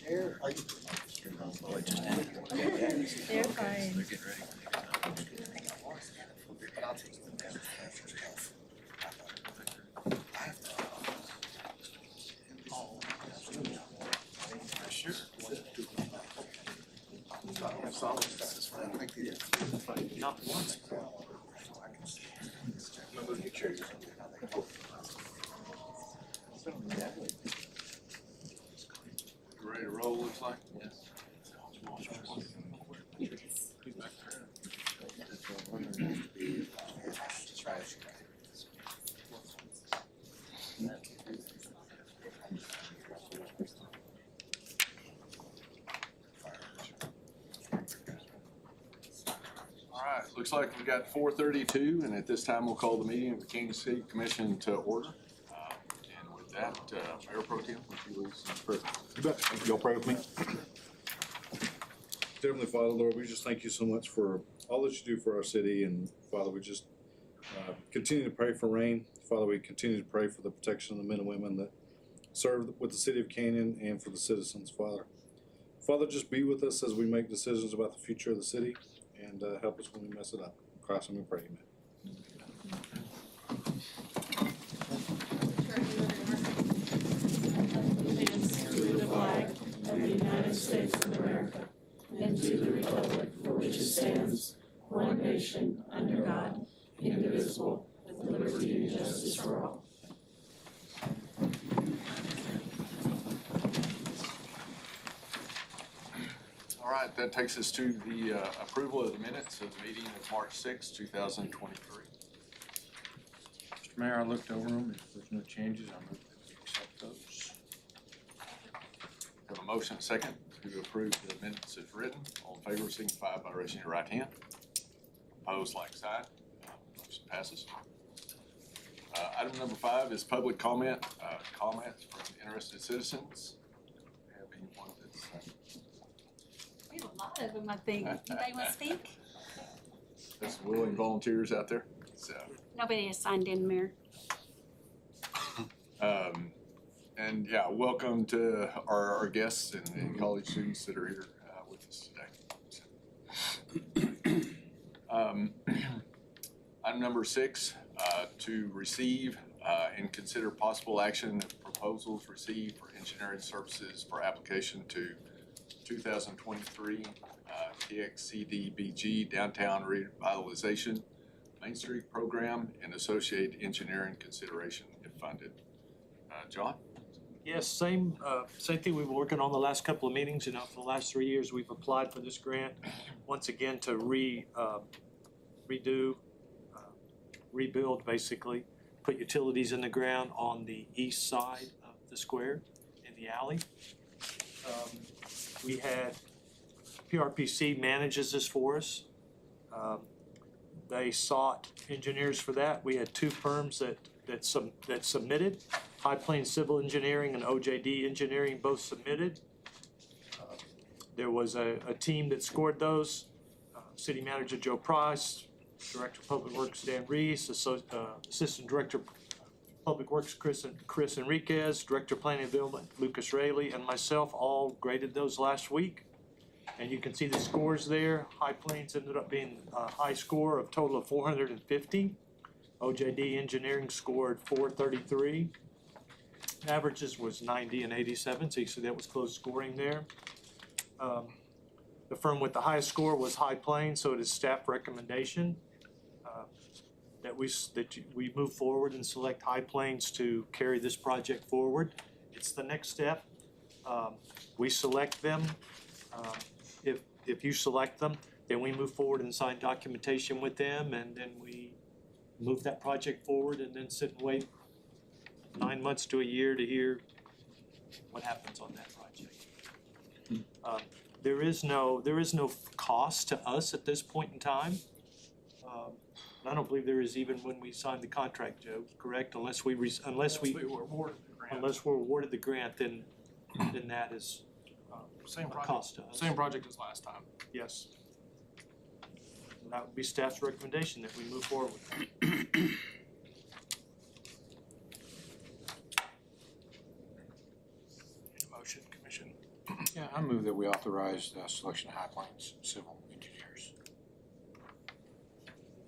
chair. Are you? They're fine. But I'll take you. Sure. Not once. Move your chair. Ready to roll, looks like? Yes. All right, looks like we got 4:32, and at this time, we'll call the meeting of the Kansas City Commission to order. And with that, Mayor Pro Tem, would you lead us in prayer? You bet. Y'all pray with me. Heavenly Father, Lord, we just thank you so much for all that you do for our city. And Father, we just continue to pray for rain. Father, we continue to pray for the protection of the men and women that serve with the city of Canyon and for the citizens, Father. Father, just be with us as we make decisions about the future of the city and help us when we mess it up. In Christ's name we pray, amen. Allegiance to the flag of the United States of America and to the republic for which it stands, one nation, under God, indivisible, with liberty and justice for all. All right, that takes us to the approval of the minutes of the meeting of March 6, 2023. Mr. Mayor, I looked over them. If there's no changes, I move that we accept those. Have a motion and a second to approve the minutes as written. All in favor, signify by raising your right hand. Opposed, like sign. Motion passes. Item number 5 is public comment. Comments from interested citizens. Have anyone that's We have a lot of them, I think. Anybody want to speak? that's willing volunteers out there? So, Nobody has signed in, Mayor. and yeah, welcome to our guests and college students that are here with us today. Item number 6, to receive and consider possible action of proposals received for engineering services for application to 2023 TXCDBG Downtown Revitalization Main Street Program and associated engineering consideration if funded. John? Yes, same thing we've been working on the last couple of meetings. For the last 3 years, we've applied for this grant once again to rebuild, basically, put utilities in the ground on the east side of the square in the alley. We had PRPC manages this for us. They sought engineers for that. We had 2 firms that submitted. High Plains Civil Engineering and OJD Engineering both submitted. There was a team that scored those. City Manager Joe Price, Director of Public Works Dan Reese, Assistant Director of Public Works Chris Enriquez, Director of Planning and Development Lucas Rayleigh, and myself all graded those last week. And you can see the scores there. High Plains ended up being a high score of total of 450. OJD Engineering scored 433. Averages was 90 and 87, so you see that was close scoring there. The firm with the highest score was High Plains, so it is staff recommendation that we move forward and select High Plains to carry this project forward. It's the next step. We select them. If you select them, then we move forward and sign documentation with them, and then we move that project forward and then sit and wait 9 months to a year to hear what happens on that project. There is no cost to us at this point in time. And I don't believe there is even when we signed the contract, Joe, correct? Unless we're awarded the grant, then that is Same a project, cost to us. same project as last time. Yes. And that would be staff's recommendation that we move forward with that. Motion, Commission. Yeah, I move that we authorize the selection of High Plains civil engineers.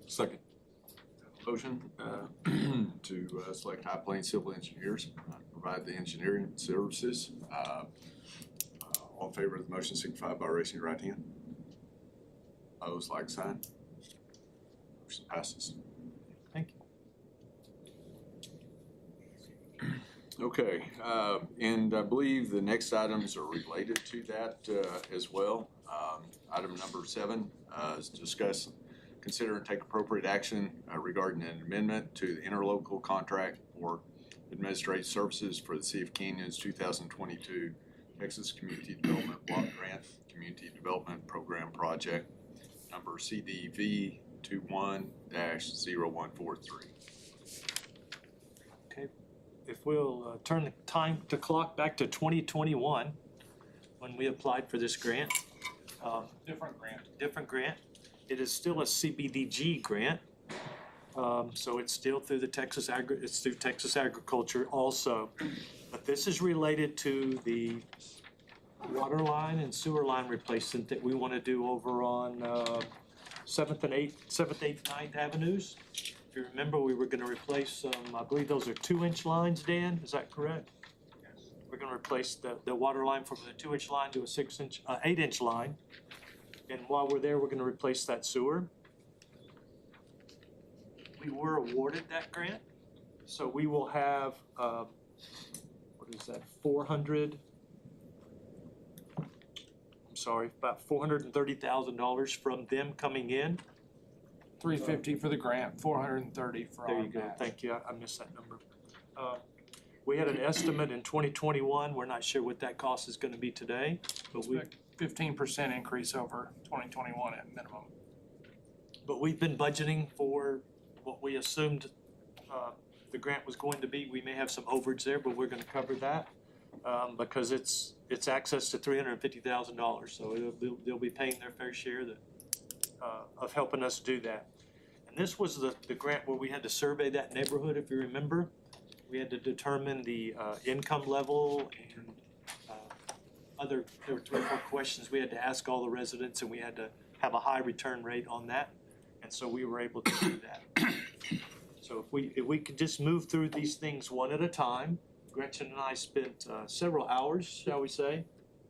Second. Motion to select High Plains Civil Engineers, provide the engineering services. All in favor of the motion signify by raising your right hand. Opposed, like sign. Motion passes. Thank you. Okay, and I believe the next items are related to that as well. Item number 7 is discuss, consider and take appropriate action regarding an amendment to the interlocal contract for administrative services for the City of Canyon's 2022 Texas Community Development Block Grant Community Development Program Project number CDV 21-0143. If we'll turn the clock back to 2021, when we applied for this grant. Different grant. It is still a CBDG grant. So it's still through the Texas Agriculture also. But this is related to the water line and sewer line replacement that we want to do over on 7th, 8th, 9th Avenues. If you remember, we were gonna replace, I believe those are 2-inch lines, Dan, is that correct? Yes. We're gonna replace the water line from the 2-inch line to a 8-inch line. And while we're there, we're gonna replace that sewer. We were awarded that grant, so we will have, what is that, about $430,000 from them coming in. $350 for the grant, $430 for There our you go, match. thank you, I missed that number. We had an estimate in 2021, we're not sure what that cost is gonna be today, but Expect 15% increase over 2021 at minimum. we've been budgeting for what we assumed the grant was going to be. We may have some overage there, but we're gonna cover that because it's access to $350,000, so they'll be paying their fair share of helping us do that. And this was the grant where we had to survey that neighborhood, if you remember. We had to determine the income level and there were 3 or 4 questions we had to ask all the residents, and we had to have a high return rate on that. And so we were able to do that. So if we could just move through these things one at a time. Gretchen and I spent several hours, shall we say,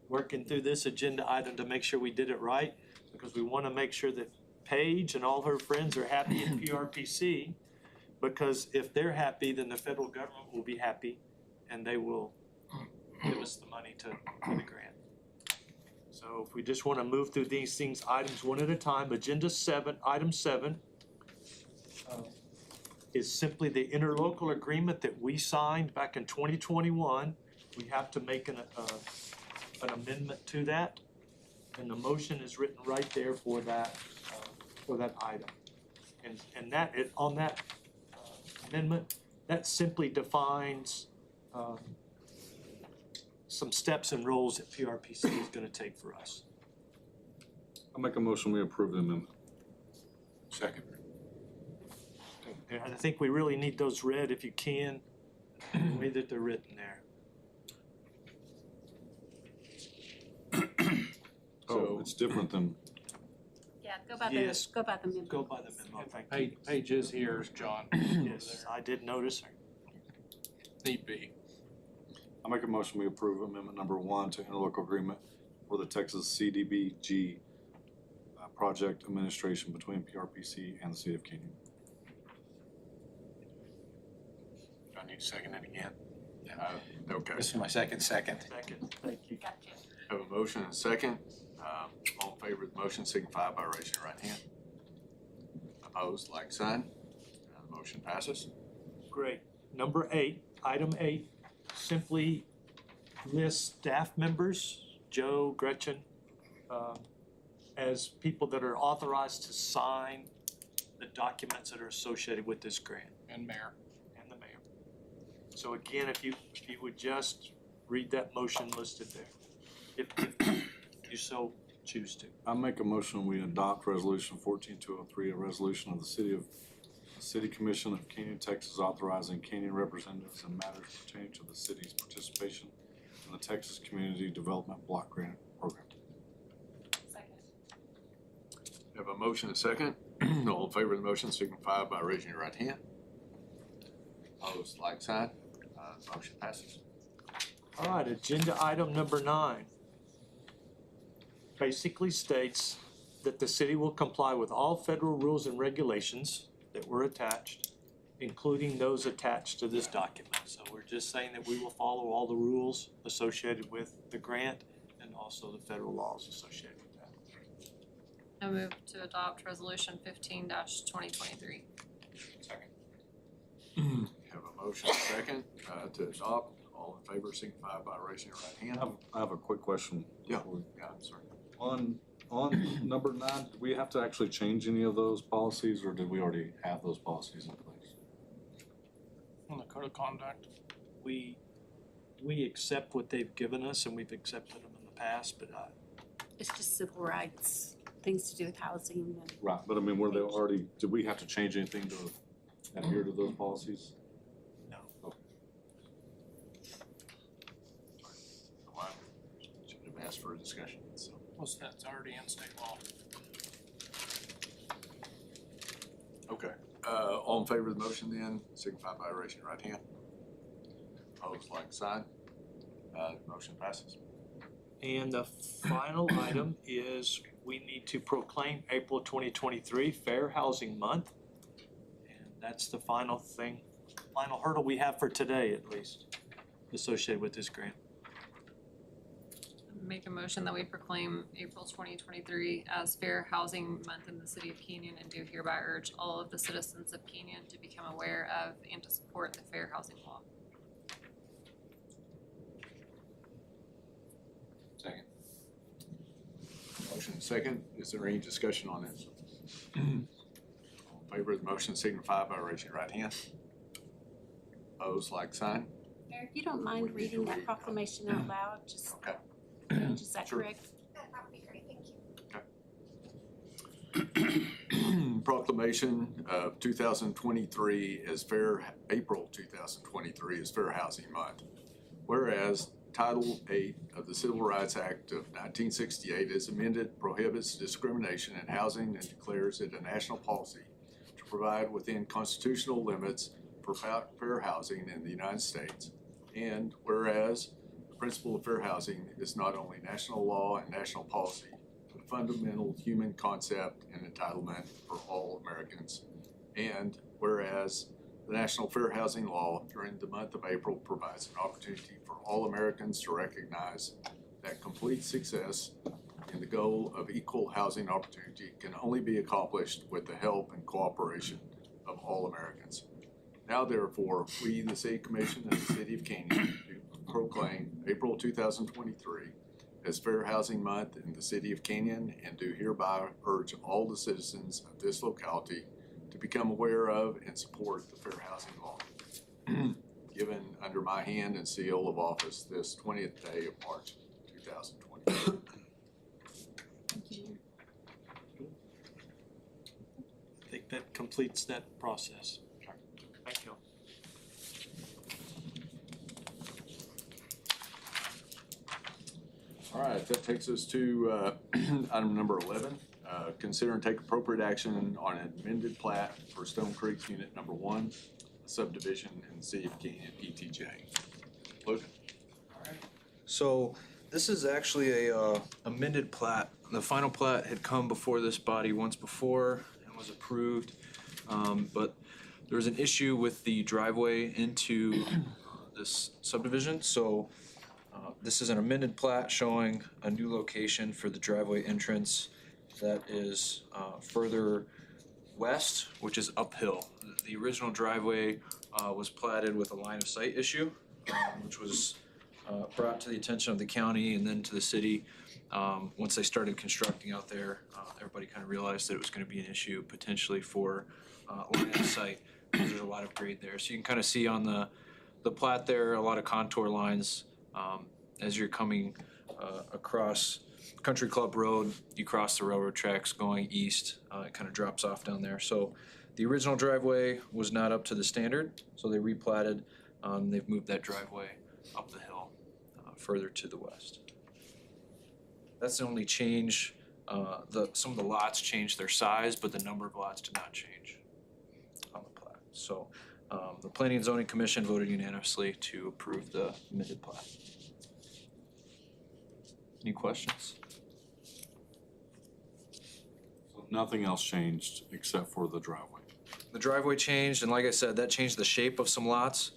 working through this agenda item to make sure we did it right, because we want to make sure that Paige and all her friends are happy at PRPC, because if they're happy, then the federal government will be happy, and they will give us the money for the grant. So if we just want to move through these things, items one at a time, item 7 is simply the interlocal agreement that we signed back in 2021. We have to make an amendment to that, and the motion is written right there for that item. And that on that amendment, that simply defines some steps and roles that PRPC is going to take for us. I'll make a motion, we approve the amendment. Second. And I think we really need those read if you can, the way that they're written there. Oh, it's different than, Yeah, go by Yes. the memo. Go by the memo, thank you. Paige is here, John. Yes, I did notice her. Need be. I'll make a motion, we approve amendment number 1 to interlocal agreement for the Texas CDBG project administration between PRPC and the City of Canyon. Do I need to second it again? Okay. This is my second. Second, thank you. Gotcha. Have a motion and a second. All in favor of the motion signify by raising your right hand. Opposed, like sign. Motion passes. Great. Number 8, item 8, simply lists staff members, Joe, Gretchen, as people that are authorized to sign the documents that are associated with this grant, And Mayor. and the mayor. So again, if you would just read that motion listed there, if you so choose to. I make a motion, we adopt resolution 14203, a resolution of the City Commission of Canyon, Texas, authorizing Canyon representatives in matters pertaining to the city's participation and the Texas Community Development Block Grant Program. Second. Have a motion and a second. All in favor of the motion signify by raising your right hand. Opposed, like sign. Motion passes. All right, agenda item number 9 basically states that the city will comply with all federal rules and regulations that were attached, including those attached to this document. So we're just saying that we will follow all the rules associated with the grant and also the federal laws associated with that. I move to adopt resolution 15-2023. Second. Have a motion and a second to adopt. All in favor signify by raising your right hand. I have a quick question. Yeah. before we- Yeah, I'm sorry. On number 9, do we have to actually change any of those policies, or did we already have those policies in place? On the code of conduct. We accept what they've given us and we've accepted them in the past, but It's just civil rights, things to do with housing and. Right, but I mean, were they already, did we have to change anything to adhere to those policies? Well, I should have asked for a discussion, so. Well, that's already in state law. Okay, all in favor of the motion then, signify by raising your right hand. Opposed, like sign. Motion passes. And the final item is we need to proclaim April 2023 Fair Housing Month. And that's the final thing, final hurdle we have for today at least, associated with this grant. Make a motion that we proclaim April 2023 as Fair Housing Month in the city of Canyon, and do hereby urge all of the citizens of Canyon to become aware of and to support the fair housing law. Second. Motion and second. Is there any discussion on this? All in favor of the motion signify by raising your right hand. Opposed, like sign. Mayor, if you don't mind reading that proclamation out loud, just, Okay. is that Sure. correct? That would be great, thank you. Proclamation of 2023 as April 2023 as Fair Housing Month. Whereas Title 8 of the Civil Rights Act of 1968 as amended prohibits discrimination in housing and declares it a national policy to provide within constitutional limits for fair housing in the United States. And whereas the principle of fair housing is not only national law and national policy, but a fundamental human concept and entitlement for all Americans. And whereas the National Fair Housing Law during the month of April provides an opportunity for all Americans to recognize that complete success in the goal of equal housing opportunity can only be accomplished with the help and cooperation of all Americans. Now therefore, we, the City Commission of the City of Canyon, do proclaim April 2023 as Fair Housing Month in the City of Canyon, and do hereby urge all the citizens of this locality to become aware of and support the Fair Housing Law given under my hand and seal of office this 20th day of March 2020. Thank you, Mayor. I think that completes that process. Thank you. All right, that takes us to item number 11. Consider and take appropriate action on an amended plat for Stone Creek Unit Number 1, subdivision in the City of Canyon, ETJ. Luke? So this is actually a amended plat. The final plat had come before this body once before and was approved. But there was an issue with the driveway into this subdivision. So this is an amended plat showing a new location for the driveway entrance that is further west, which is uphill. The original driveway was platted with a line of sight issue, which was brought to the attention of the county and then to the city. Once they started constructing out there, everybody kind of realized that it was going to be an issue potentially for line of sight, because there's a lot of grade there. So you can kind of see on the plat there, a lot of contour lines. As you're coming across Country Club Road, you cross the railroad tracks going east, it kind of drops off down there. So the original driveway was not up to the standard, so they replatted. They've moved that driveway up the hill further to the west. That's the only change. Some of the lots changed their size, but the number of lots did not change on the plat. So the Planning and Zoning Commission voted unanimously to approve the amended plat. Any questions? So nothing else changed except for the driveway. The driveway changed, and like I said, that changed the shape of some lots.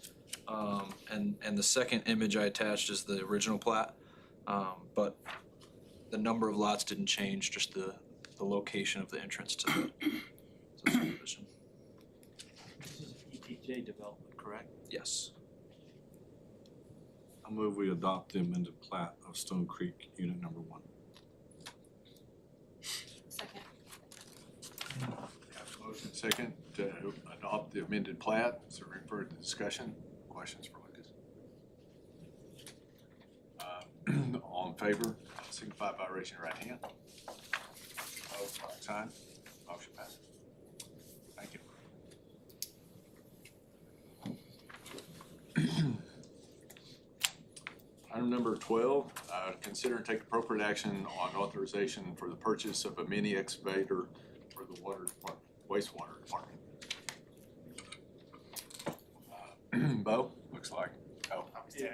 And the second image I attached is the original plat. But the number of lots didn't change, just the location of the entrance to the subdivision. This is ETJ development, correct? Yes. I move we adopt the amended plat of Stone Creek Unit Number 1. Second. Have a motion second to adopt the amended plat. Is there any further discussion? Questions for Lucas? All in favor, signify by raising your right hand. Opposed, like sign. Motion passes. Thank you. Item number 12, consider and take appropriate action on authorization for the purchase of a mini excavator for the wastewater department. Bo, looks like, oh. Yeah,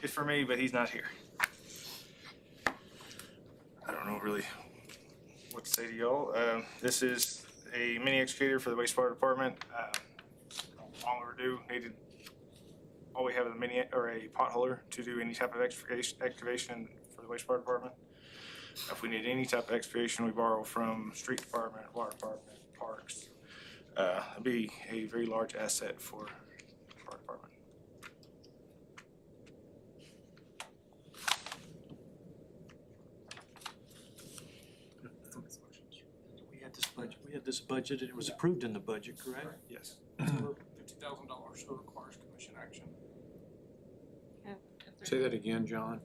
it's for me, but he's not here. I don't know really what to say to y'all. This is a mini excavator for the wastewater department. Long overdue, needed, all we have is a mini, or a potholer to do any type of excavation for the wastewater department. If we need any type of excavation, we borrow from street department, water department, parks. It'd be a very large asset for our department. We had this budget, and it was approved in the budget, correct? Yes. $50,000, so it requires commission action. Say that again, John.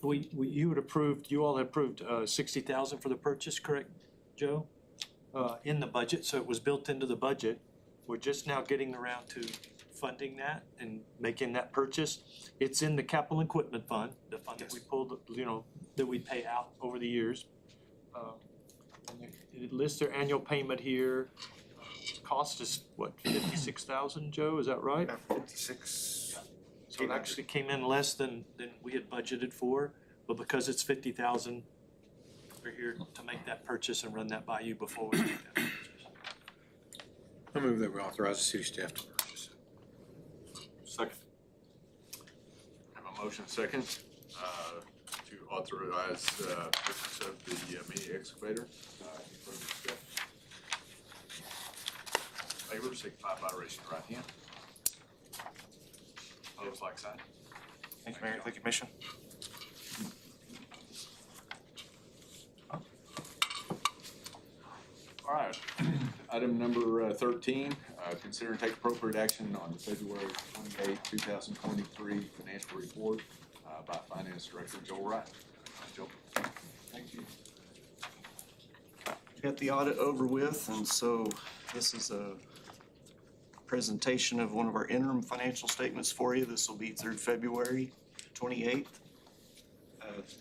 You all had approved 60,000 for the purchase, correct, Joe? In the budget, so it was built into the budget. We're just now getting around to funding that and making that purchase. It's in the capital equipment fund, the fund that we pulled, that we pay out over the years. And it lists their annual payment here. Cost is what, 56,000, Joe, is that right? 56. So it actually came in less than we had budgeted for, but because it's 50,000, we're here to make that purchase and run that by you before we make that purchase. I move that we authorize the city staff to purchase it. Second. Have a motion second to authorize purchase of the mini excavator. Any further discussion? Favor, signify by raising your right hand. Opposed, like sign. Thank you, Mayor. Thank you, Commission. All right, item number 13, consider and take appropriate action on the February 28, 2023 financial report by Finance Director Joel Wright. Joel. Thank you. Got the audit over with, and so this is a presentation of one of our interim financial statements for you. This will be through February 28th.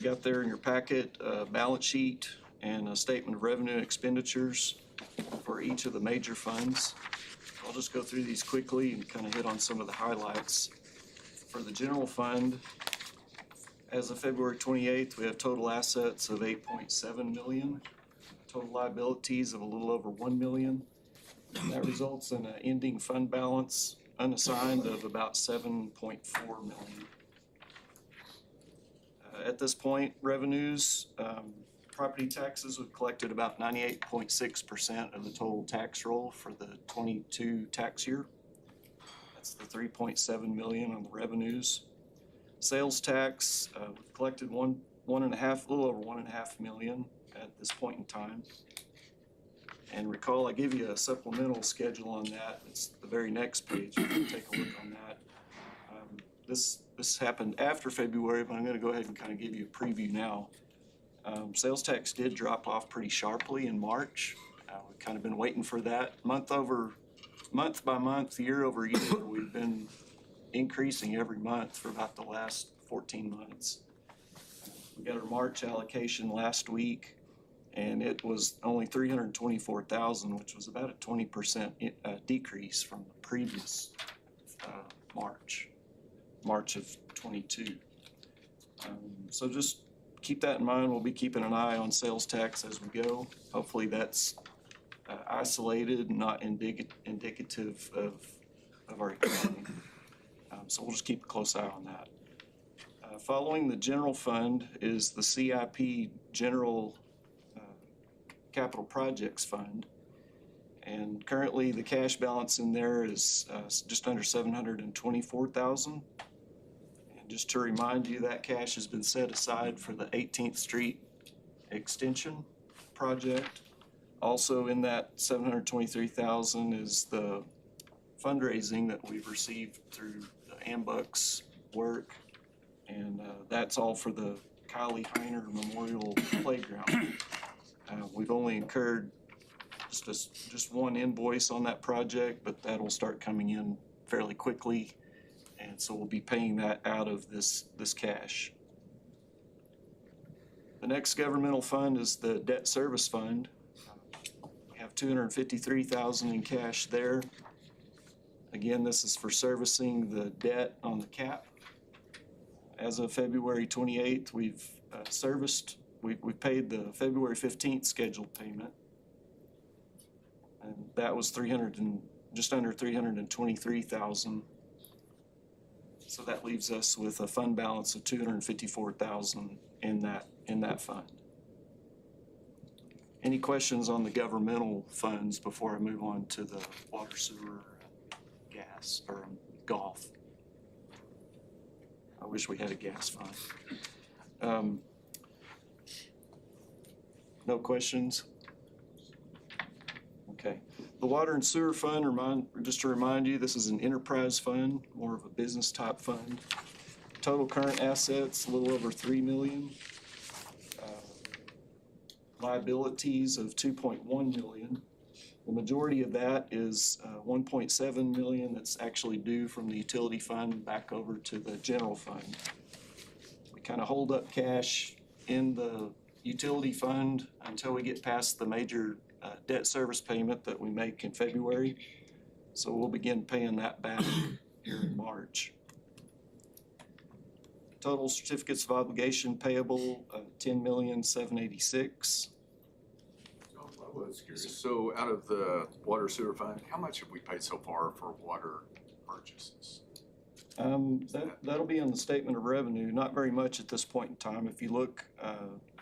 Got there in your packet a balance sheet and a statement of revenue and expenditures for each of the major funds. I'll just go through these quickly and kind of hit on some of the highlights. For the general fund, as of February 28th, we have total assets of $8.7 million, total liabilities of a little over $1 million. And that results in an ending fund balance unassigned of about $7.4 million. At this point, revenues, property taxes, we've collected about 98.6% of the total tax roll for the 22 tax year. That's the $3.7 million on the revenues. Sales tax, we've collected a little over $1.5 million at this point in time. And recall, I give you a supplemental schedule on that. It's the very next page. You can take a look on that. This happened after February, but I'm going to go ahead and kind of give you a preview now. Sales tax did drop off pretty sharply in March. We've kind of been waiting for that. Month by month, year over year, we've been increasing every month for about the last 14 months. We got our March allocation last week, and it was only 324,000, which was about a 20% decrease from the previous March of '22. So just keep that in mind. We'll be keeping an eye on sales tax as we go. Hopefully that's isolated, not indicative of our economy. So we'll just keep a close eye on that. Following the general fund is the CIP General Capital Projects Fund. And currently the cash balance in there is just under 724,000. And just to remind you, that cash has been set aside for the 18th Street Extension project. Also in that 723,000 is the fundraising that we've received through the AMBUC's work. And that's all for the Kylie Heiner Memorial Playground. We've only incurred just one invoice on that project, but that'll start coming in fairly quickly. And so we'll be paying that out of this cash. The next governmental fund is the Debt Service Fund. We have 253,000 in cash there. Again, this is for servicing the debt on the cap. As of February 28th, we've paid the February 15th scheduled payment. And that was just under 323,000. So that leaves us with a fund balance of 254,000 in that fund. Any questions on the governmental funds before I move on to the water, sewer, gas, or golf? I wish we had a gas fund. No questions? Okay. The water and sewer fund, just to remind you, this is an enterprise fund, more of a business type fund. Total current assets, a little over 3 million. Liabilities of 2.1 million. The majority of that is 1.7 million that's actually due from the utility fund back over to the general fund. We kind of hold up cash in the utility fund until we get past the major debt service payment that we make in February. So we'll begin paying that back here in March. Total certificates of obligation payable of 10,786,000. I was curious. So out of the water sewer fund, how much have we paid so far for water purchases? That'll be in the statement of revenue, not very much at this point in time. If you look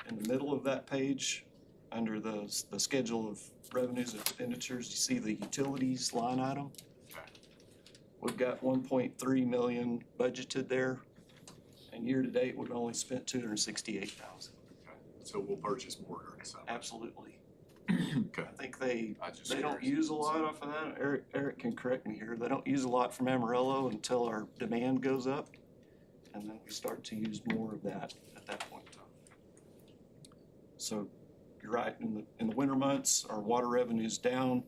in the middle of that page, under the schedule of revenues and expenditures, you see the utilities line item. Okay. We've got 1.3 million budgeted there, and year to date, we've only spent 268,000. Okay. So we'll purchase more during the summer. Absolutely. Okay. I think they Just don't curious. use a lot off of that. Eric can correct me here. They don't use a lot from Amarillo until our demand goes up, and then we start to use more of that at that point in time. So you're right, in the winter months, our water revenue's down,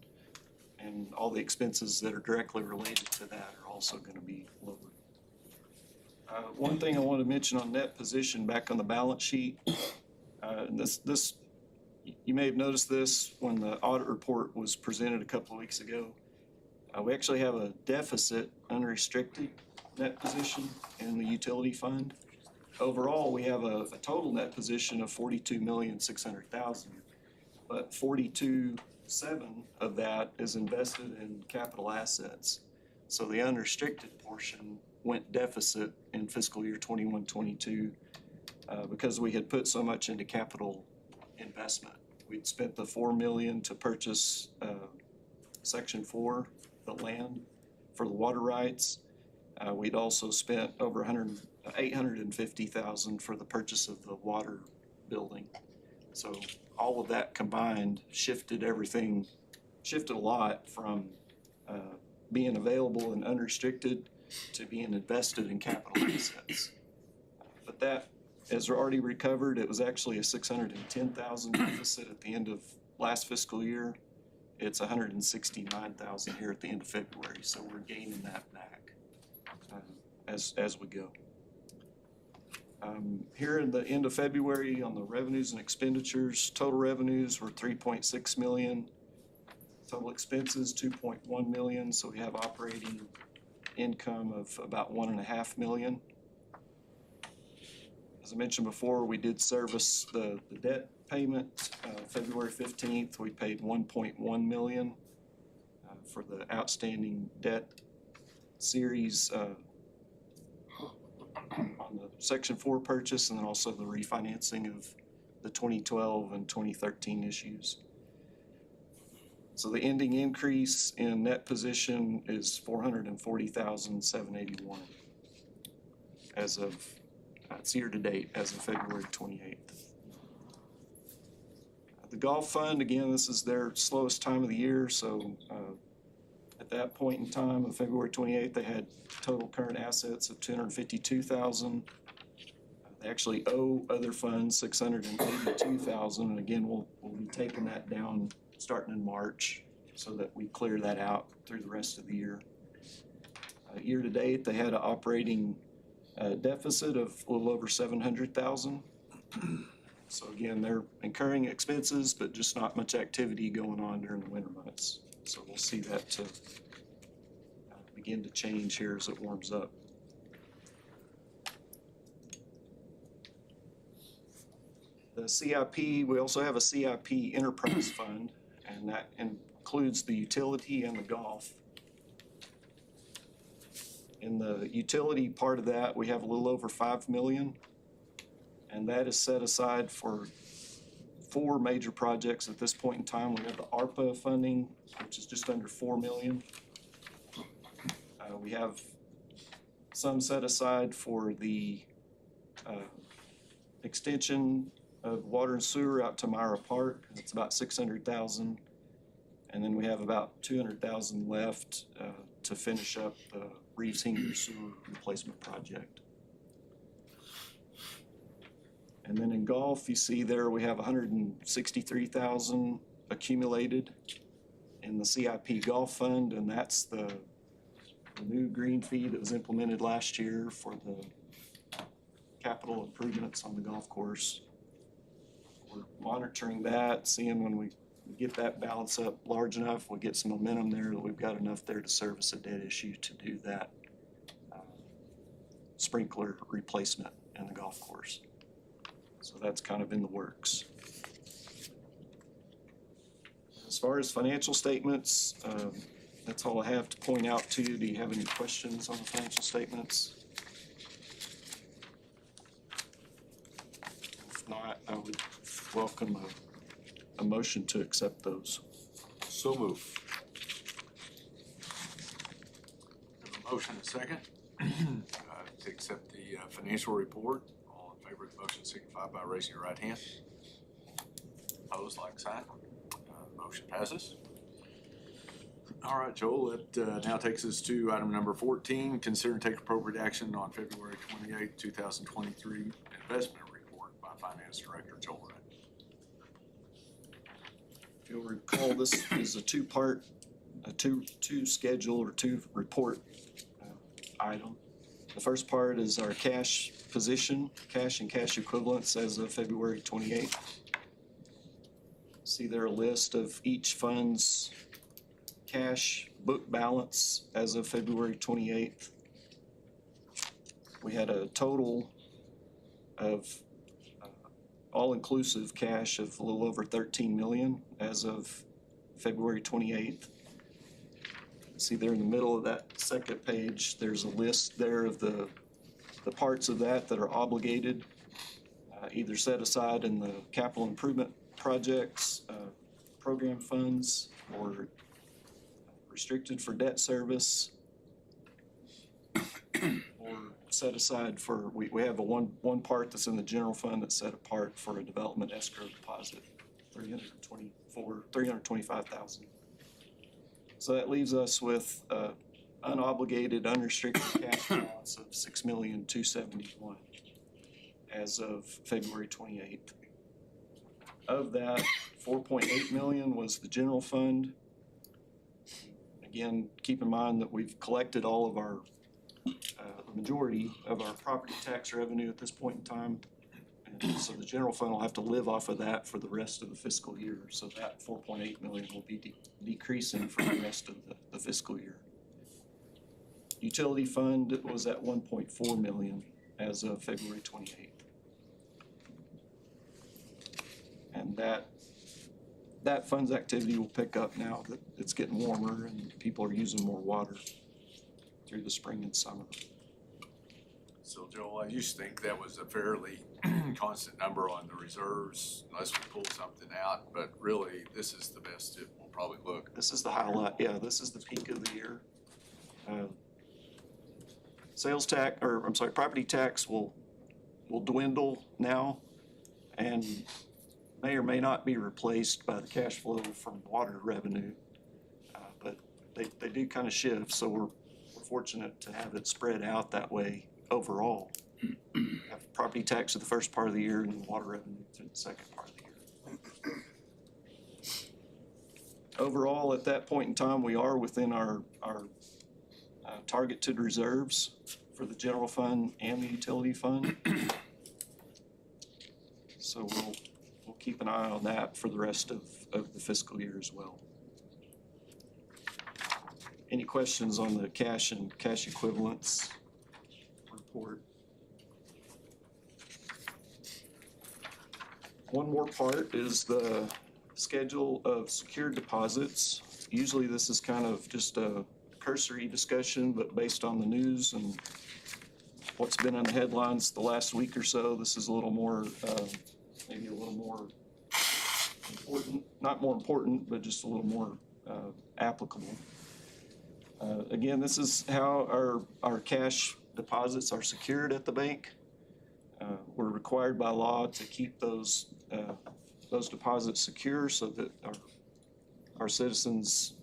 and all the expenses that are directly related to that are also gonna be lower. One thing I want to mention on net position back on the balance sheet, this you may have noticed this when the audit report was presented a couple of weeks ago. We actually have a deficit unrestricted net position in the utility fund. Overall, we have a total net position of 42,600,000, but 42.7 of that is invested in capital assets. So the unrestricted portion went deficit in fiscal year 21-22 because we had put so much into capital investment. We'd spent the 4 million to purchase Section 4, the land for the water rights. We'd also spent over 850,000 for the purchase of the water building. So all of that combined shifted a lot from being available and unrestricted to being invested in capital assets. But that has already recovered. It was actually a 610,000 deficit at the end of last fiscal year. It's 169,000 here at the end of February, so we're gaining that back. as we go. Here in the end of February on the revenues and expenditures, total revenues were 3.6 million. Total expenses, 2.1 million, so we have operating income of about 1.5 million. As I mentioned before, we did service the debt payment, February 15th, we paid 1.1 million for the outstanding debt series on the Section 4 purchase, and then also the refinancing of the 2012 and 2013 issues. So the ending increase in net position is 440,781 as of, it's year to date, as of February 28th. The golf fund, again, this is their slowest time of the year, so at that point in time, on February 28th, they had total current assets of 252,000. They actually owe other funds 682,000, and again, we'll be taking that down starting in March so that we clear that out through the rest of the year. Year to date, they had an operating deficit of a little over 700,000. So again, they're incurring expenses, but just not much activity going on during the winter months. So we'll see that begin to change here as it warms up. The CIP, we also have a CIP enterprise fund, and that includes the utility and the golf. In the utility part of that, we have a little over 5 million, and that is set aside for 4 major projects at this point in time. We have the ARPA funding, which is just under 4 million. We have some set aside for the extension of water and sewer out to Myra Park. It's about 600,000. And then we have about 200,000 left to finish up the Reeves Hingham sewer replacement project. And then in golf, you see there we have 163,000 accumulated in the CIP Golf Fund, and that's the new green fee that was implemented last year for the capital improvements on the golf course. We're monitoring that, seeing when we get that balance up large enough, we'll get some momentum there that we've got enough there to service a debt issue to do that sprinkler replacement in the golf course. So that's kind of in the works. As far as financial statements, that's all I have to point out to you. Do you have any questions on the financial statements? If not, I would welcome a motion to accept those. So move. Have a motion and a second to accept the financial report. All in favor of the motion signify by raising your right hand. Opposed, like sign. Motion passes. All right, Joel, that now takes us to item number 14. Consider and take appropriate action on February 28, 2023 investment report by Finance Director Joel Wright. If you'll recall, this is a two-part, two schedule or two report item. The first part is our cash position, cash and cash equivalents as of February 28th. See there a list of each fund's cash book balance as of February 28th. We had a total of all-inclusive cash of a little over 13 million as of February 28th. See there in the middle of that second page, there's a list there of the parts of that that are obligated, either set aside in the capital improvement projects, program funds, or restricted for debt service, or set aside for, we have one part that's in the general fund that's set apart for a development escrow deposit, 325,000. So that leaves us with unobligated, unrestricted cash balance of 6,271,000 as of February 28th. Of that, 4.8 million was the general fund. Again, keep in mind that we've collected all of our the majority of our property tax revenue at this point in time. And so the general fund will have to live off of that for the rest of the fiscal year. So that 4.8 million will be decreasing for the rest of the fiscal year. Utility fund was at 1.4 million as of February 28th. And that fund's activity will pick up now that it's getting warmer and people are using more water through the spring and summer. So Joel, I used to think that was a fairly constant number on the reserves unless we pull something out, but really this is the best it will probably look. This is the highlight, yeah, this is the peak of the year. Sales tax, or I'm sorry, property tax will dwindle now and may or may not be replaced by the cash flow from water revenue. But they do kind of shift, so we're fortunate to have it spread out that way overall. Have property tax at the first part of the year and then water revenue through the second part of the year. Overall, at that point in time, we are within our targeted reserves for the general fund and the utility fund. So we'll keep an eye on that for the rest of the fiscal year as well. Any questions on the cash and cash equivalents report? One more part is the schedule of secured deposits. Usually this is kind of just a cursory discussion, but based on the news and what's been in the headlines the last week or so, this is a little more, maybe a little more important, not more important, but just a little more applicable. Again, this is how our cash deposits are secured at the bank. We're required by law to keep those deposits secure so that our citizens'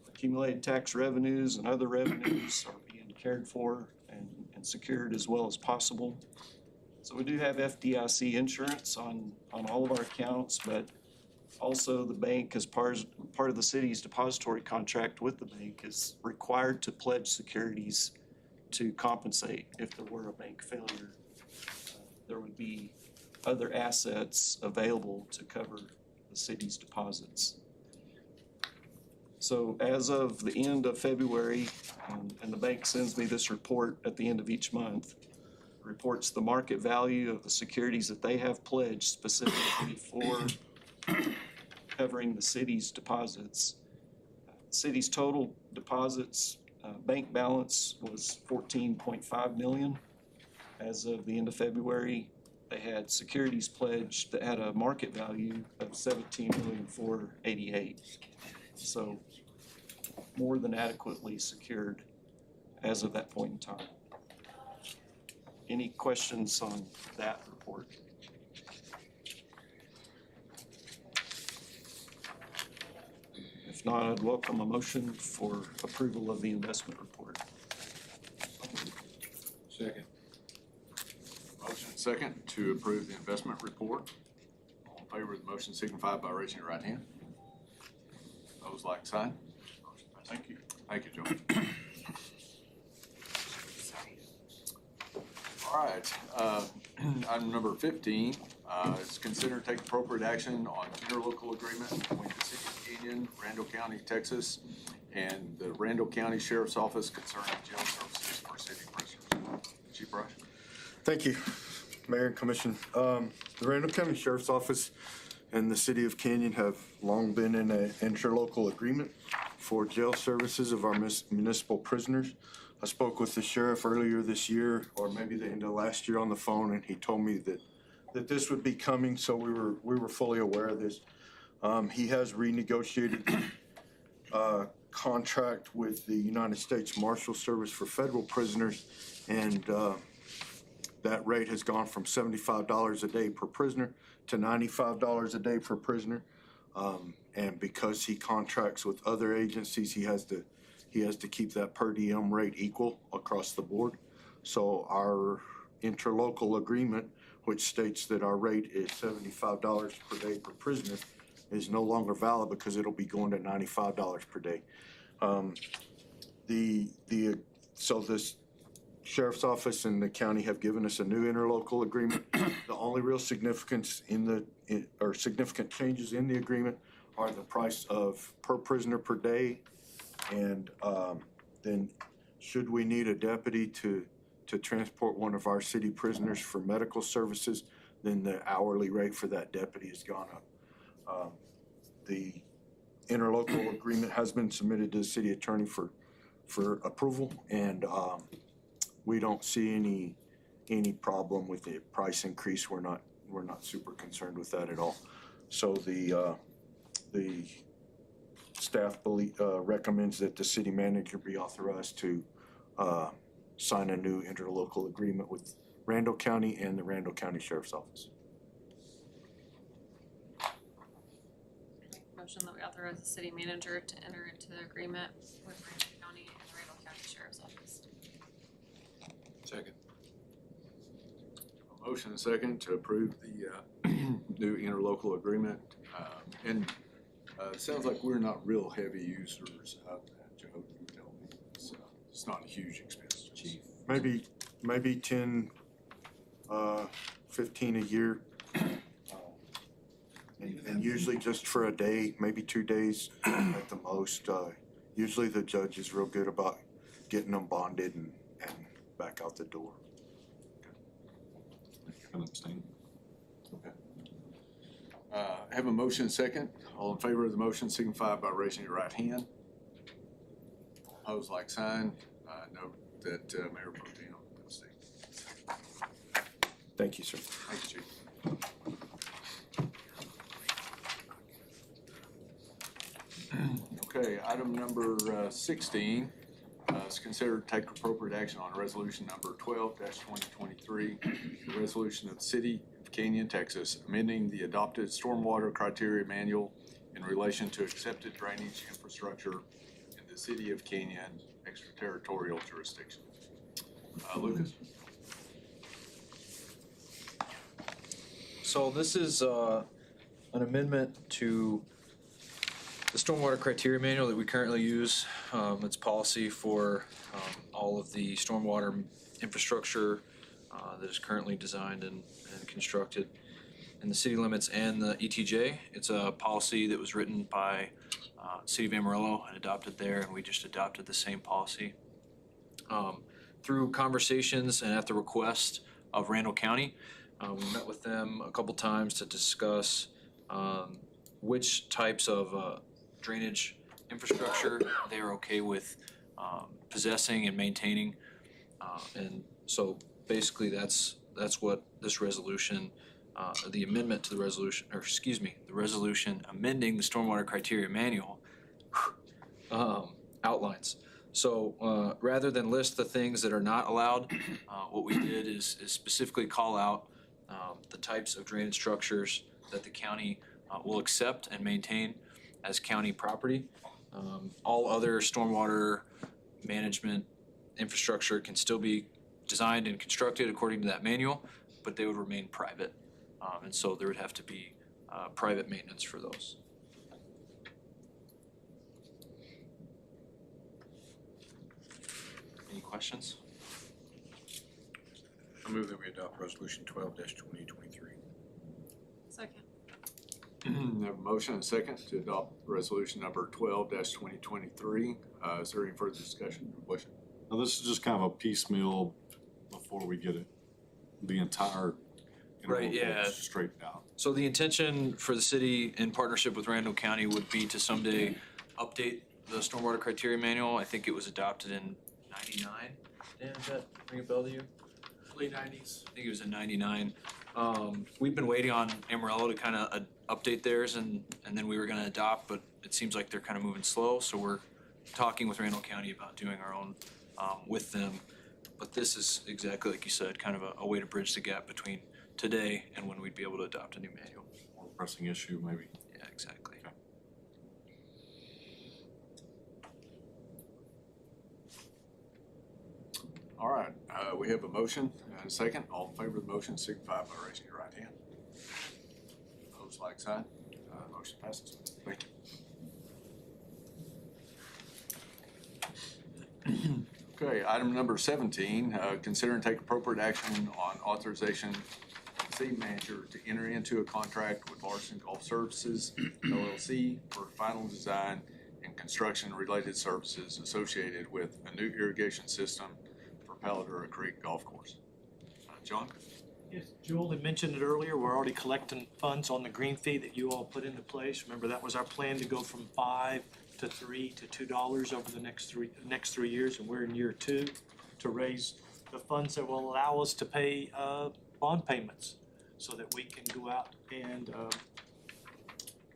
accumulated tax revenues and other revenues are being cared for and secured as well as possible. So we do have FDIC insurance on all of our accounts, but also the bank, as part of the city's depository contract with the bank, is required to pledge securities to compensate if there were a bank failure. There would be other assets available to cover the city's deposits. So as of the end of February, and the bank sends me this report at the end of each month, reports the market value of the securities that they have pledged specifically for covering the city's deposits. The city's total deposits bank balance was 14.5 million. As of the end of February, they had securities pledged that had a market value of 17,488,000. So more than adequately secured as of that point in time. Any questions on that report? If not, I'd welcome a motion for approval of the investment report. Second. Motion second to approve the investment report. All in favor of the motion signify by raising your right hand. Those like sign. Thank you. Thank you, Joe. All right, item number 15 is consider take appropriate action on interlocal agreement between the City of Kenyon, Randall County, Texas, and the Randall County Sheriff's Office concerning jail services for city prisoners. Chief Rush. Thank you, Mayor and Commission. The Randall County Sheriff's Office and the City of Kenyon have long been in an interlocal agreement for jail services of our municipal prisoners. I spoke with the sheriff earlier this year, or maybe the end of last year, on the phone, and he told me that this would be coming, so we were fully aware of this. He has renegotiated contract with the United States Marshal Service for federal prisoners, and that rate has gone from $75 a day per prisoner to $95 a day per prisoner. And because he contracts with other agencies, he has to keep that per diem rate equal across the board. So our interlocal agreement, which states that our rate is $75 per day per prisoner, is no longer valid because it'll be going to $95 per day. So this sheriff's office and the county have given us a new interlocal agreement. The only real significance or significant changes in the agreement are the price of per prisoner per day. And, then should we need a deputy to transport one of our city prisoners for medical services, then the hourly rate for that deputy has gone up. The interlocal agreement has been submitted to the city attorney for approval, and we don't see any problem with the price increase. We're not super concerned with that at all. So the staff recommends that the city manager be authorized to sign a new interlocal agreement with Randall County and the Randall County Sheriff's Office. Motion that we authorize the city manager to enter into the agreement with Randall County and the Randall County Sheriff's Office. Second. A motion and second to approve the new interlocal agreement. And it sounds like we're not real heavy users of that, Joe. You tell me. It's not a huge expense, chief. Maybe 10, 15 a year. And usually just for a day, maybe 2 days at the most. Usually the judge is real good about getting them bonded and back out the door. Can abstain. Okay. Have a motion and second. All in favor of the motion signify by raising your right hand. Opposed, like sign. Note that Mayor Pro Tem abstained. Thank you, sir. Thank you, Chief. Okay, item number 16 is consider to take appropriate action on resolution number 12-2023, the resolution of the City of Canyon, Texas, amending the adopted stormwater criteria manual in relation to accepted drainage infrastructure in the City of Canyon extraterritorial jurisdiction. Lucas? So this is an amendment to the stormwater criteria manual that we currently use. It's policy for all of the stormwater infrastructure that is currently designed and constructed in the city limits and the ETJ. It's a policy that was written by City of Amarillo and adopted there, and we just adopted the same policy. Through conversations and at the request of Randall County, we met with them a couple times to discuss which types of drainage infrastructure they are okay with possessing and maintaining. And so basically that's what this resolution, the amendment to the resolution, or excuse me, the resolution amending the stormwater criteria manual outlines. So rather than list the things that are not allowed, what we did is specifically call out the types of drainage structures that the county will accept and maintain as county property. All other stormwater management infrastructure can still be designed and constructed according to that manual, but they would remain private. And so there would have to be private maintenance for those. Any questions? I move that we adopt resolution 12-2023. Second. Have a motion and a second to adopt resolution number 12-2023. Is there any further discussion or question? Now, this is just kind of a piecemeal before we get the entire Right, yeah. straightened out. So the intention for the city in partnership with Randall County would be to someday update the stormwater criteria manual. I think it was adopted in '99. Dan, does that ring a bell to you? Late 90s. I think it was in '99. We've been waiting on Amarillo to kind of update theirs, and then we were gonna adopt, but it seems like they're kind of moving slow, so we're talking with Randall County about doing our own with them. But this is exactly like you said, kind of a way to bridge the gap between today and when we'd be able to adopt a new manual. More pressing issue, maybe. Yeah, exactly. Okay. All right, we have a motion and a second. All in favor of the motion signify by raising your right hand. Opposed, like sign. Motion passes. Thank Okay, item number 17, consider and take appropriate action on authorization of the city manager to enter into a contract with Larson Golf Services LLC for final design and construction-related services associated with a new irrigation system for Paladura Creek Golf Course. John? Yes, Joel had mentioned it earlier, we're already collecting funds on the green fee that you all put into place. Remember, that was our plan to go from $5 to $3 to $2 over the next three years, and we're in year 2 to raise the funds that will allow us to pay bond payments so that we can go out and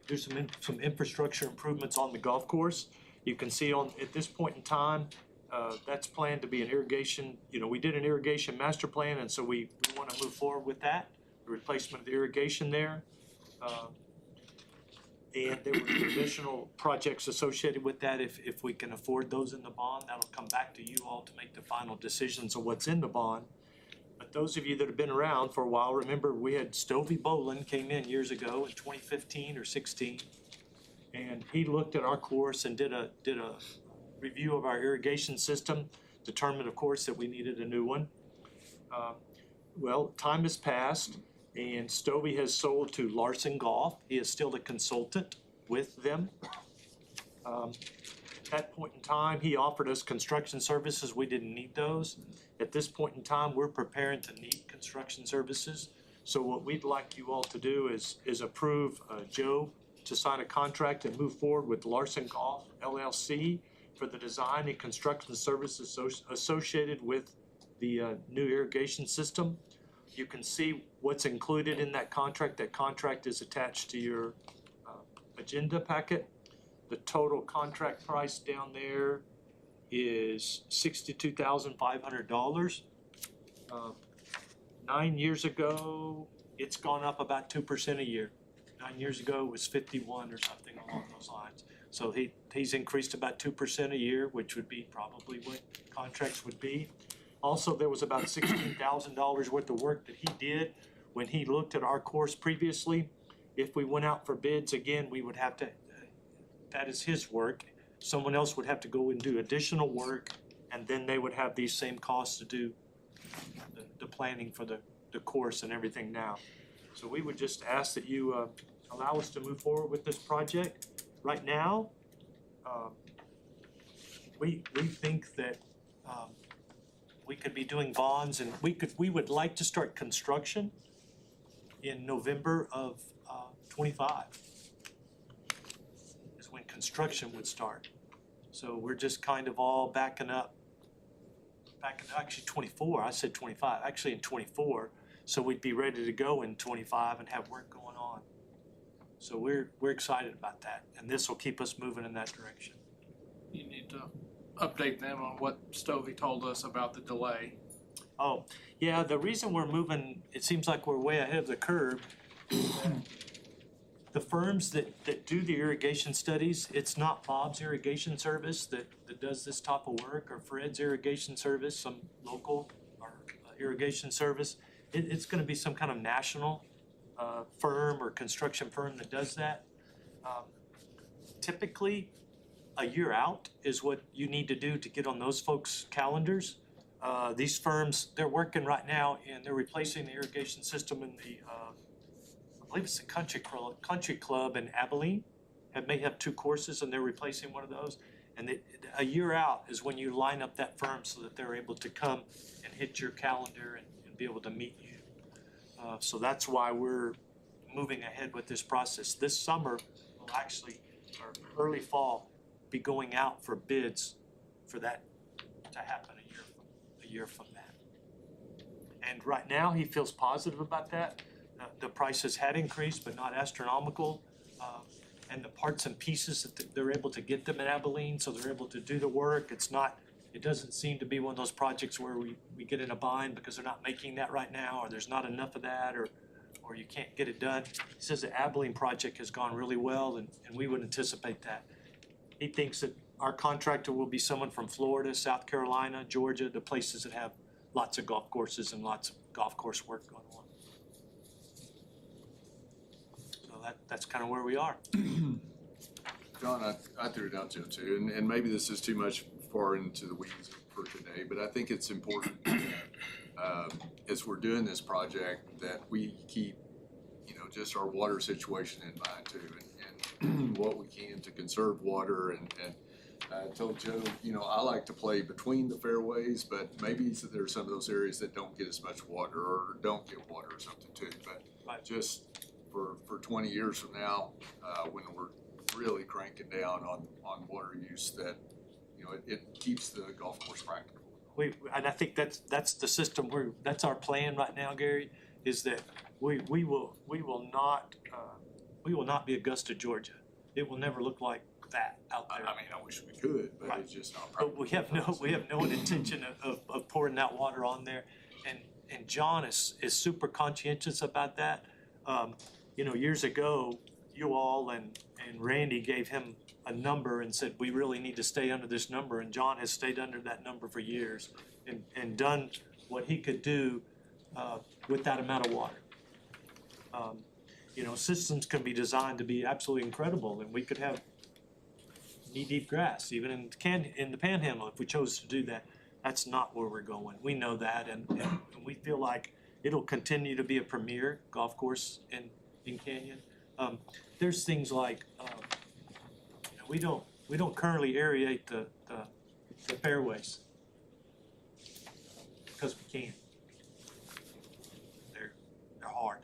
do some infrastructure improvements on the golf course. You can see at this point in time, that's planned to be an irrigation, we did an irrigation master plan, and so we want to move forward with that, the replacement of the irrigation there. And there were additional projects associated with that. If we can afford those in the bond, that'll come back to you all to make the final decisions of what's in the bond. But those of you that have been around for a while, remember we had Stovey Bolin came in years ago in 2015 or 16. And he looked at our course and did a review of our irrigation system, determined of course that we needed a new one. Well, time has passed, and Stovey has sold to Larson Golf. He is still a consultant with them. At that point in time, he offered us construction services. We didn't need those. At this point in time, we're preparing to need construction services. So what we'd like you all to do is approve Joe to sign a contract and move forward with Larson Golf LLC for the design and construction services associated with the new irrigation system. You can see what's included in that contract. That contract is attached to your agenda packet. The total contract price down there is $62,500. 9 years ago, it's gone up about 2% a year. 9 years ago, it was 51 or something along those lines. So he's increased about 2% a year, which would be probably what contracts would be. Also, there was about $16,000 worth of work that he did when he looked at our course previously. If we went out for bids again, we would have to, that is his work. Someone else would have to go and do additional work, and then they would have these same costs to do the planning for the course and everything now. So we would just ask that you allow us to move forward with this project. Right now, we think that we could be doing bonds, and we would like to start construction in November of 25 is when construction would start. So we're just kind of all backing up, actually 24, I said 25, actually in 24. So we'd be ready to go in 25 and have work going on. So we're excited about that, and this will keep us moving in that direction. You need to update them on what Stovey told us about the delay. Oh, yeah, the reason we're moving, it seems like we're way ahead of the curve. The firms that do the irrigation studies, it's not Bob's Irrigation Service that does this type of work, or Fred's Irrigation Service, some local or irrigation service. It's gonna be some kind of national firm or construction firm that does that. Typically, a year out is what you need to do to get on those folks' calendars. These firms, they're working right now and they're replacing the irrigation system in the, I believe it's the country club in Abilene. May have 2 courses and they're replacing one of those. And a year out is when you line up that firm so that they're able to come and hit your calendar and be able to meet you. So that's why we're moving ahead with this process. This summer, we'll actually, or early fall, be going out for bids for that to happen a year from that. And right now, he feels positive about that. The prices had increased, but not astronomical. And the parts and pieces that they're able to get them in Abilene, so they're able to do the work. It doesn't seem to be one of those projects where we get in a bind because they're not making that right now, or there's not enough of that, or you can't get it done. He says the Abilene project has gone really well, and we would anticipate that. He thinks that our contractor will be someone from Florida, South Carolina, Georgia, the places that have lots of golf courses and lots of golf course work going on. So that's kind of where we are. John, I threw it out there too, and maybe this is too much far into the weeds for today, but I think it's important, as we're doing this project, that we keep, just our water situation in mind too, and what we can to conserve water. And I told Joe, I like to play between the fairways, but maybe there's some of those areas that don't get as much water or don't get water or something too. But just for 20 years from now, when we're really cranking down on water use, that, it keeps the golf course practical. And I think that's the system that's our plan right now, Gary, is that we will not be Augusta, Georgia. It will never look like that out there. I mean, I wish we could, but Right. it's just not But practical. we have no intention of pouring that water on there. And John is super conscientious about that. Years ago, you all and Randy gave him a number and said, we really need to stay under this number. And John has stayed under that number for years and done what he could do with that amount of water. Systems can be designed to be absolutely incredible, and we could have knee-deep grass, even in the Panhandle, if we chose to do that. That's not where we're going. We know that, and we feel like it'll continue to be a premier golf course in Canyon. There's things like, we don't currently aerate the fairways because we can't. They're hard.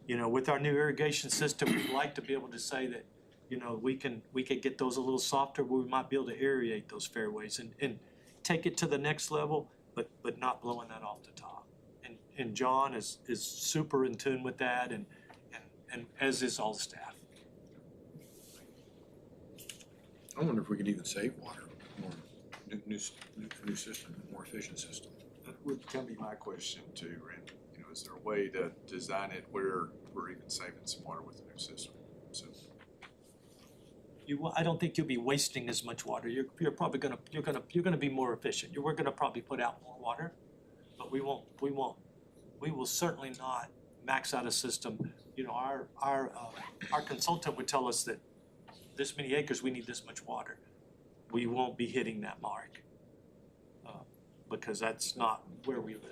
With our new irrigation system, we'd like to be able to say that, we could get those a little softer, where we might be able to aerate those fairways and take it to the next level, but not blowing that off the top. And John is super in tune with that, and as is all the staff. I wonder if we could even save water, more new system, more efficient system. That would kind of be my question too, Randy. Is there a way to design it where we're even saving some water with the new system? So, I don't think you'll be wasting as much water. You're probably gonna be more efficient. We're gonna probably put out more water, but we will certainly not max out a system. Our consultant would tell us that this many acres, we need this much water. We won't be hitting that mark, because that's not where we live.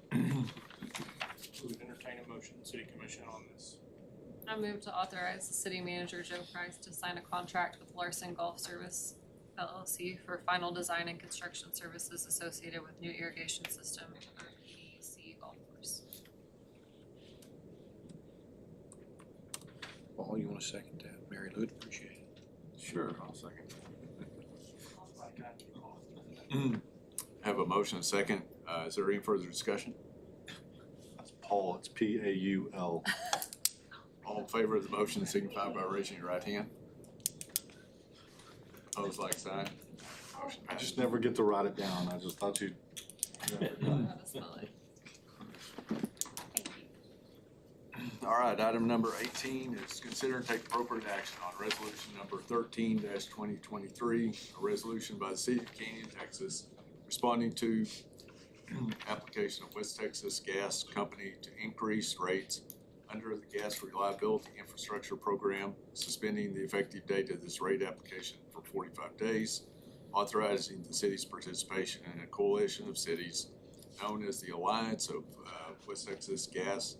We would entertain a motion, city commission, on this. I move to authorize the city manager, Joe Price, to sign a contract with Larson Golf Service LLC for final design and construction services associated with new irrigation system for PEC Golf Course. Paul, you want to second that? Mary Lou, appreciate it. sure, I'll second. Have a motion and a second. Is there any further discussion? That's Paul, it's Paul. All in favor of the motion signify by raising your right hand. Opposed, like sign. Motion I passes. just never get to write it down. I just thought you'd. How to spell it. All right, item number 18 is consider and take appropriate action on resolution number 13-2023, a resolution by the city of Canyon, Texas, responding to application of West Texas Gas Company to increase rates under the Gas Reliability Infrastructure Program, suspending the effective date of this rate application for 45 days, authorizing the city's participation in a coalition of cities known as the Alliance of West Texas Gas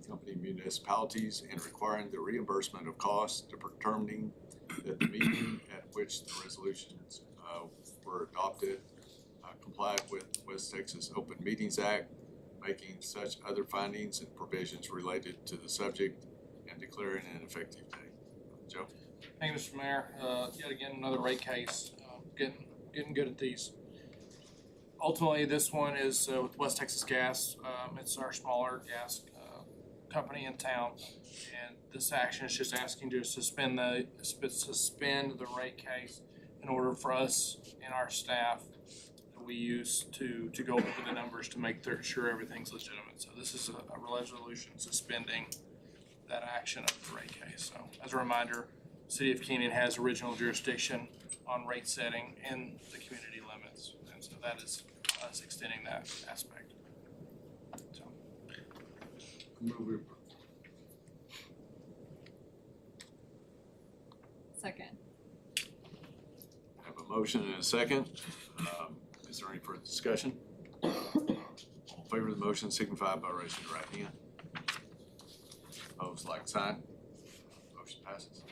Company Municipalities, and requiring the reimbursement of costs, to determining that the meeting at which the resolutions were adopted complied with West Texas Open Meetings Act, making such other findings and provisions related to the subject, and declaring an effective date. Joe? Thank you, Mr. Mayor. Yet again, another rate case. Getting good at these. Ultimately, this one is with West Texas Gas. It's our smaller gas company in town, and this action is just asking to suspend the rate case in order for us and our staff that we use to go over the numbers to make sure everything's legitimate. So this is a resolution suspending that action of the rate case. So as a reminder, City of Keenan has original jurisdiction on rate setting in the community limits. And so that is us extending that aspect. So, Second. Have a motion and a second. Is there any further discussion? All in favor of the motion signify by raising your right hand. Opposed, like sign. Motion passes.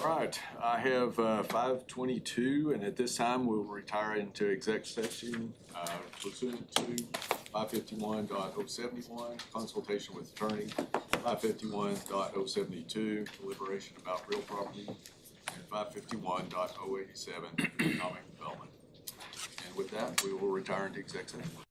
All right, I have 5:22, and at this time, we'll retire into exec session pursuant to 551.071, consultation with attorney, 551.072, deliberation about real property, and 551.087, economic development. And with that, we will retire into exec session.